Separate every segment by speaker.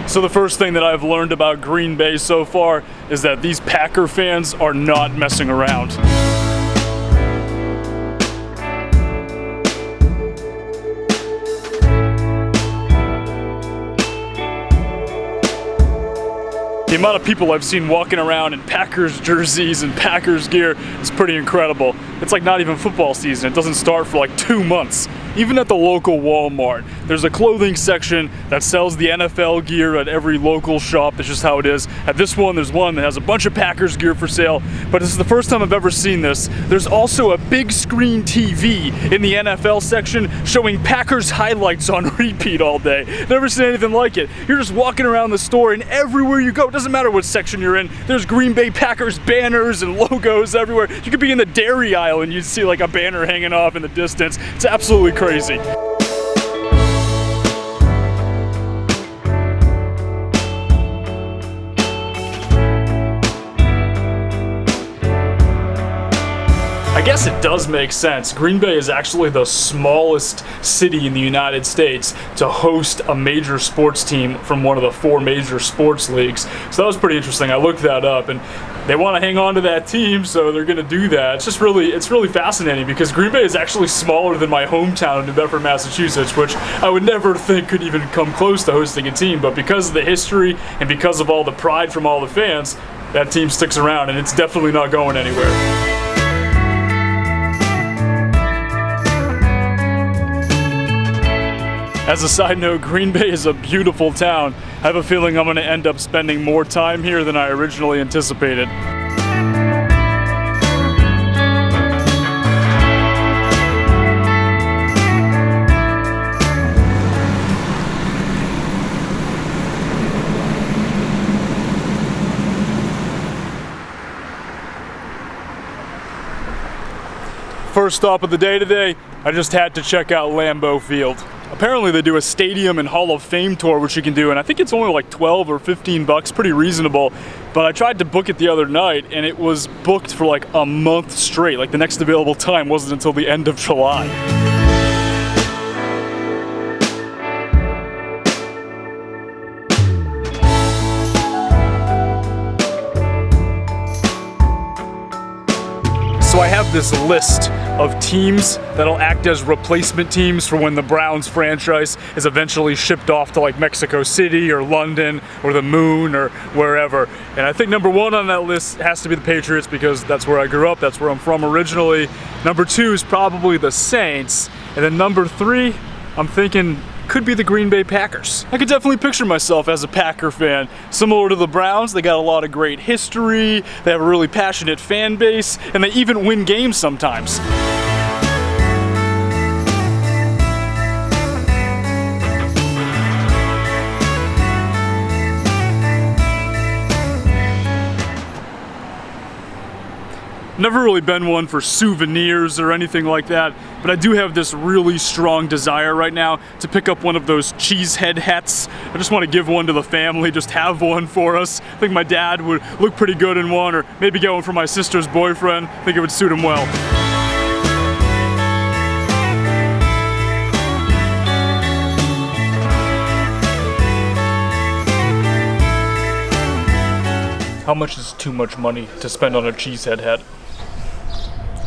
Speaker 1: So the first thing that I've learned about Green Bay so far is that these Packer fans are not messing around. The amount of people I've seen walking around in Packers jerseys and Packers gear is pretty incredible. It's like not even football season. It doesn't start for like 2 months. Even at the local Walmart, there's a clothing section that sells the NFL gear at every local shop. That's just how it is. At this one, there's one that has a bunch of Packers gear for sale, but this is the first time I've ever seen this. There's also a big screen TV in the NFL section showing Packers highlights on repeat all day. Never seen anything like it. You're just walking around the store and everywhere you go, it doesn't matter what section you're in, there's Green Bay Packers banners and logos everywhere. You could be in the dairy aisle and you'd see like a banner hanging off in the distance. It's absolutely crazy. I guess it does make sense. Green Bay is actually the smallest city in the United States to host a major sports team from one of the 4 major sports leagues. So that was pretty interesting. I looked that up, and they want to hang on to that team, so they're going to do that. It's really fascinating because Green Bay is actually smaller than my hometown of New Bedford, Massachusetts, which I would never think could even come close to hosting a team. But because of the history and because of all the pride from all the fans, that team sticks around, and it's definitely not going anywhere. As a side note, Green Bay is a beautiful town. I have a feeling I'm going to end up spending more time here than I originally anticipated. First stop of the day today, I just had to check out Lambeau Field. Apparently they do a stadium and Hall of Fame tour, which you can do, and I think it's only like 12 or 15 bucks, pretty reasonable. But I tried to book it the other night, and it was booked for like a month straight. Like the next available time wasn't until the end of July. So I have this list of teams that'll act as replacement teams for when the Browns franchise is eventually shipped off to like Mexico City or London or the moon or wherever. And I think number 1 on that list has to be the Patriots because that's where I grew up, that's where I'm from originally. Number 2 is probably the Saints. And then number 3, I'm thinking could be the Green Bay Packers. I could definitely picture myself as a Packer fan. Similar to the Browns, they got a lot of great history, they have a really passionate fan base, and they even win games sometimes. Never really been one for souvenirs or anything like that, but I do have this really strong desire right now to pick up one of those Cheesehead hats. I just want to give one to the family, just have one for us. I think my dad would look pretty good in one, or maybe get one for my sister's boyfriend. I think it would suit him well. How much is too much money to spend on a Cheesehead hat?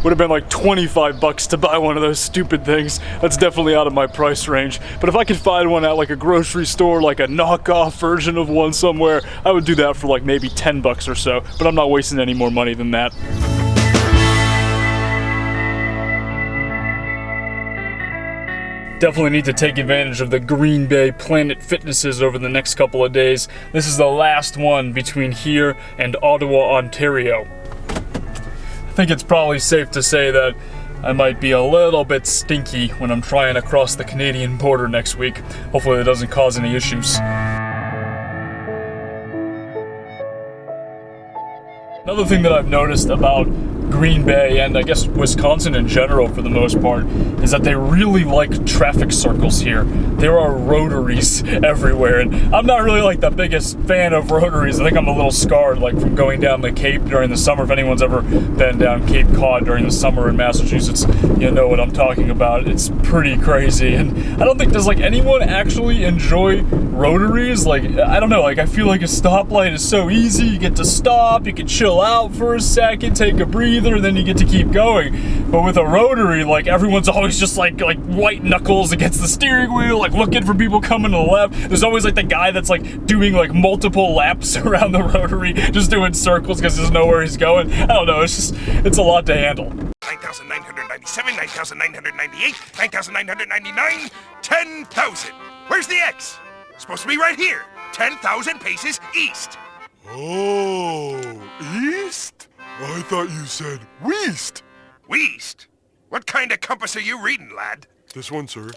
Speaker 1: Would have been like 25 bucks to buy one of those stupid things. That's definitely out of my price range. But if I could find one at like a grocery store, like a knockoff version of one somewhere, I would do that for like maybe 10 bucks or so. But I'm not wasting any more money than that. Definitely need to take advantage of the Green Bay Planet Fitnesses over the next couple of days. This is the last one between here and Ottawa, Ontario. I think it's probably safe to say that I might be a little bit stinky when I'm trying to cross the Canadian border next week. Hopefully that doesn't cause any issues. Another thing that I've noticed about Green Bay and I guess Wisconsin in general for the most part is that they really like traffic circles here. There are rotaries everywhere, and I'm not really like the biggest fan of rotaries. I think I'm a little scarred like from going down the Cape during the summer. If anyone's ever been down Cape Cod during the summer in Massachusetts, you know what I'm talking about. It's pretty crazy, and I don't think does like anyone actually enjoy rotaries. Like, I don't know, like I feel like a stoplight is so easy. You get to stop, you can chill out for a second, take a breather, and then you get to keep going. But with a rotary, like everyone's always just like white knuckles against the steering wheel, like looking for people coming to the left. There's always like the guy that's like doing like multiple laps around the rotary, just doing circles because he doesn't know where he's going. I don't know, it's a lot to handle.
Speaker 2: 9,997, 9,998, 9,999, 10,000. Where's the X? Supposed to be right here. 10,000 paces east.
Speaker 3: Oh, east? I thought you said west.
Speaker 2: West? What kind of compass are you reading, lad?
Speaker 3: This one, sir.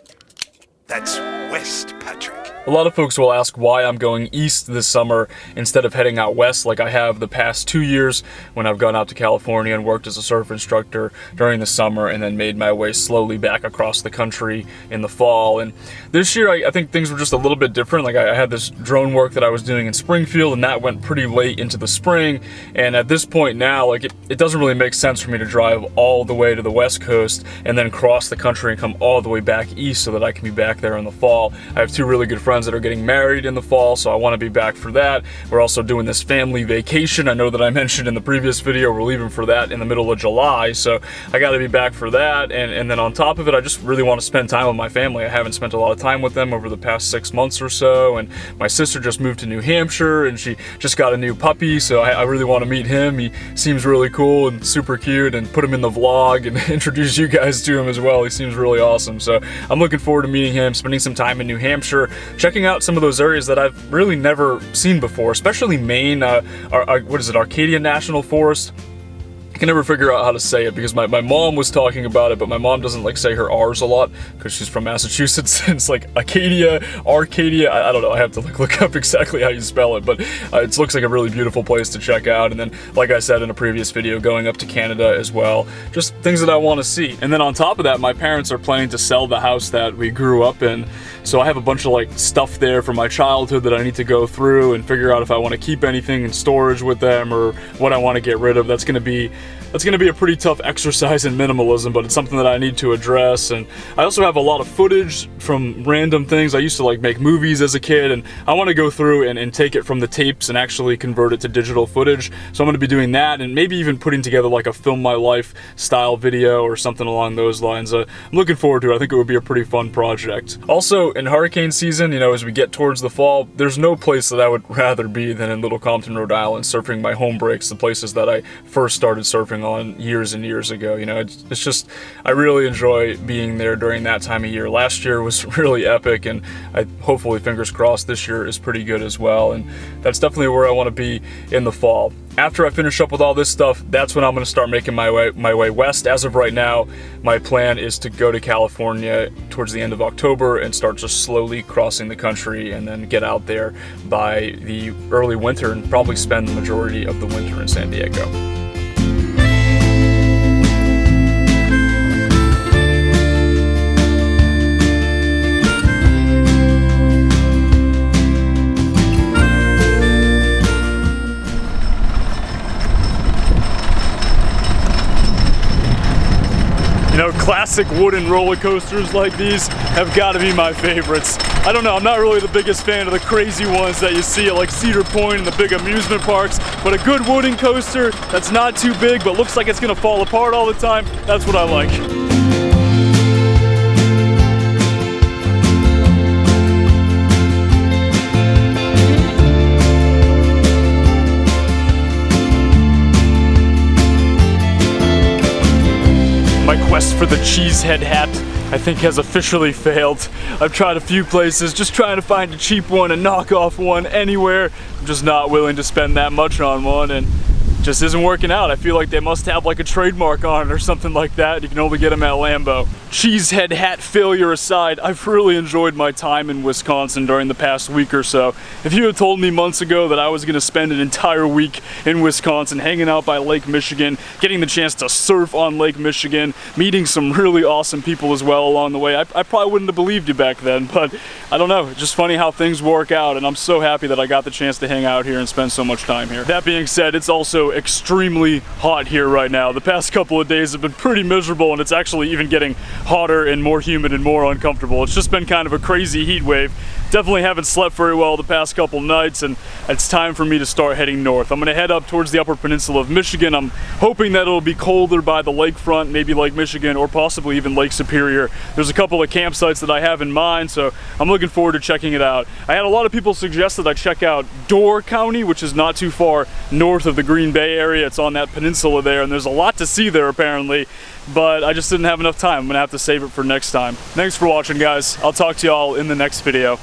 Speaker 2: That's west, Patrick.
Speaker 1: A lot of folks will ask why I'm going east this summer instead of heading out west like I have the past 2 years when I've gone out to California and worked as a surf instructor during the summer and then made my way slowly back across the country in the fall. And this year I think things were just a little bit different. Like I had this drone work that I was doing in Springfield, and that went pretty late into the spring. And at this point now, like it doesn't really make sense for me to drive all the way to the West Coast and then cross the country and come all the way back east so that I can be back there in the fall. I have two really good friends that are getting married in the fall, so I want to be back for that. We're also doing this family vacation. I know that I mentioned in the previous video we're leaving for that in the middle of July, so I got to be back for that. And then on top of it, I just really want to spend time with my family. I haven't spent a lot of time with them over the past 6 months or so, and my sister just moved to New Hampshire and she just got a new puppy, so I really want to meet him. He seems really cool and super cute, and put him in the vlog and introduce you guys to him as well. He seems really awesome, so I'm looking forward to meeting him, spending some time in New Hampshire, checking out some of those areas that I've really never seen before, especially Maine. What is it, Arcadia National Forest? I can never figure out how to say it because my mom was talking about it, but my mom doesn't like say her R's a lot because she's from Massachusetts. It's like Arcadia. I don't know. I have to look up exactly how you spell it, but it looks like a really beautiful place to check out. And then, like I said in a previous video, going up to Canada as well. Just things that I want to see. And then on top of that, my parents are planning to sell the house that we grew up in. So I have a bunch of like stuff there from my childhood that I need to go through and figure out if I want to keep anything in storage with them or what I want to get rid of. That's going to be a pretty tough exercise in minimalism, but it's something that I need to address. And I also have a lot of footage from random things. I used to like make movies as a kid, and I want to go through and take it from the tapes and actually convert it to digital footage. So I'm going to be doing that, and maybe even putting together like a Film My Life style video or something along those lines. I'm looking forward to it. I think it would be a pretty fun project. Also, in hurricane season, you know, as we get towards the fall, there's no place that I would rather be than in Little Compton, Rhode Island, surfing my home breaks, the places that I first started surfing on years and years ago. You know, it's just, I really enjoy being there during that time of year. Last year was really epic, and hopefully, fingers crossed, this year is pretty good as well. And that's definitely where I want to be in the fall. After I finish up with all this stuff, that's when I'm going to start making my way west. As of right now, my plan is to go to California towards the end of October and start just slowly crossing the country and then get out there by the early winter and probably spend the majority of the winter in San Diego. You know, classic wooden roller coasters like these have got to be my favorites. I don't know, I'm not really the biggest fan of the crazy ones that you see at like Cedar Point and the big amusement parks, but a good wooden coaster that's not too big but looks like it's gonna fall apart all the time, that's what I like. My quest for the Cheesehead Hat, I think, has officially failed. I've tried a few places, just trying to find a cheap one, a knockoff one, anywhere. I'm just not willing to spend that much on one, and it just isn't working out. I feel like they must have like a trademark on it or something like that. You can only get them at Lambeau. Cheesehead Hat failure aside, I've really enjoyed my time in Wisconsin during the past week or so. If you had told me months ago that I was going to spend an entire week in Wisconsin hanging out by Lake Michigan, getting the chance to surf on Lake Michigan, meeting some really awesome people as well along the way, I probably wouldn't have believed you back then, but I don't know, it's just funny how things work out, and I'm so happy that I got the chance to hang out here and spend so much time here. That being said, it's also extremely hot here right now. The past couple of days have been pretty miserable, and it's actually even getting hotter and more humid and more uncomfortable. It's just been kind of a crazy heat wave. Definitely haven't slept very well the past couple nights, and it's time for me to start heading north. I'm gonna head up towards the upper peninsula of Michigan. I'm hoping that it'll be colder by the lakefront, maybe Lake Michigan or possibly even Lake Superior. There's a couple of campsites that I have in mind, so I'm looking forward to checking it out. I had a lot of people suggest that I check out Door County, which is not too far north of the Green Bay area. It's on that peninsula there, and there's a lot to see there apparently, but I just didn't have enough time. I'm gonna have to save it for next time. Thanks for watching, guys. I'll talk to y'all in the next video.